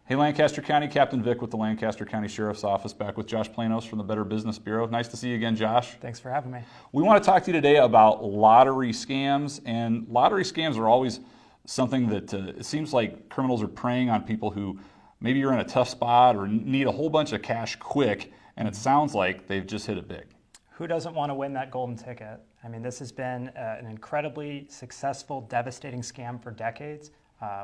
Hey Lancaster County, Captain Vic with the Lancaster County Sheriff's Office, back with Josh Planos from the Better Business Bureau. Nice to see you again, Josh. Thanks for having me. We want to talk to you today about lottery scams, and lottery scams are always something that it seems like criminals are preying on people who maybe you're in a tough spot or need a whole bunch of cash quick, and it sounds like they've just hit it big. Who doesn't want to win that golden ticket? I mean, this has been an incredibly successful, devastating scam for decades.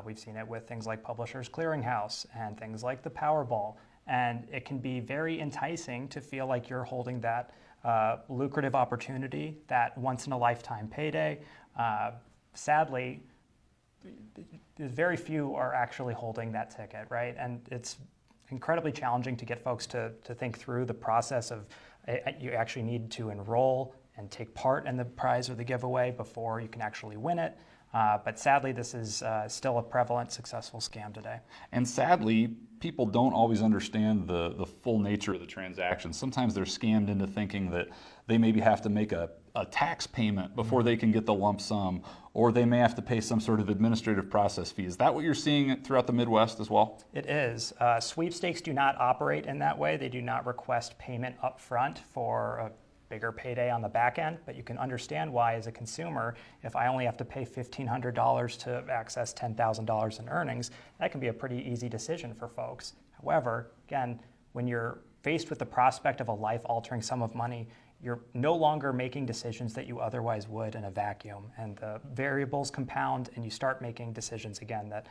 We've seen it with things like Publishers Clearinghouse and things like the Powerball. And it can be very enticing to feel like you're holding that lucrative opportunity, that once-in-a-lifetime payday. Sadly, very few are actually holding that ticket, right? And it's incredibly challenging to get folks to think through the process of you actually need to enroll and take part in the prize or the giveaway before you can actually win it. But sadly, this is still a prevalent, successful scam today. And sadly, people don't always understand the full nature of the transaction. Sometimes they're scammed into thinking that they maybe have to make a tax payment before they can get the lump sum, or they may have to pay some sort of administrative process fee. Is that what you're seeing throughout the Midwest as well? It is. Sweepstakes do not operate in that way. They do not request payment up front for a bigger payday on the back end, but you can understand why as a consumer, if I only have to pay $1,500 to access $10,000 in earnings, that can be a pretty easy decision for folks. However, again, when you're faced with the prospect of a life-altering sum of money, you're no longer making decisions that you otherwise would in a vacuum, and the variables compound and you start making decisions again that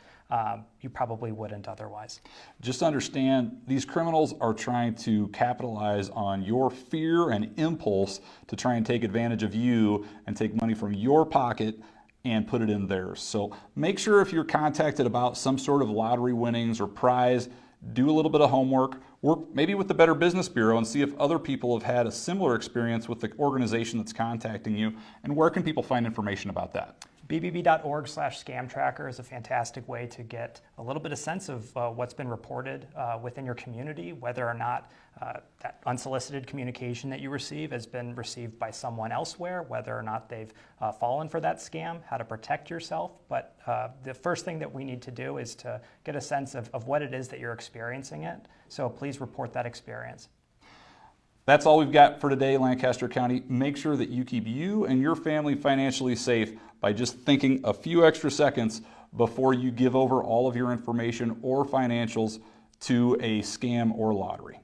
you probably wouldn't otherwise. Just understand, these criminals are trying to capitalize on your fear and impulse to try and take advantage of you and take money from your pocket and put it in theirs. So make sure if you're contacted about some sort of lottery winnings or prize, do a little bit of homework, work maybe with the Better Business Bureau and see if other people have had a similar experience with the organization that's contacting you, and where can people find information about that? bbb.org/scam tracker is a fantastic way to get a little bit of sense of what's been reported within your community, whether or not that unsolicited communication that you receive has been received by someone elsewhere, whether or not they've fallen for that scam, how to protect yourself. But the first thing that we need to do is to get a sense of what it is that you're experiencing it. So please report that experience. That's all we've got for today, Lancaster County. Make sure that you keep you and your family financially safe by just thinking a few extra seconds before you give over all of your information or financials to a scam or lottery.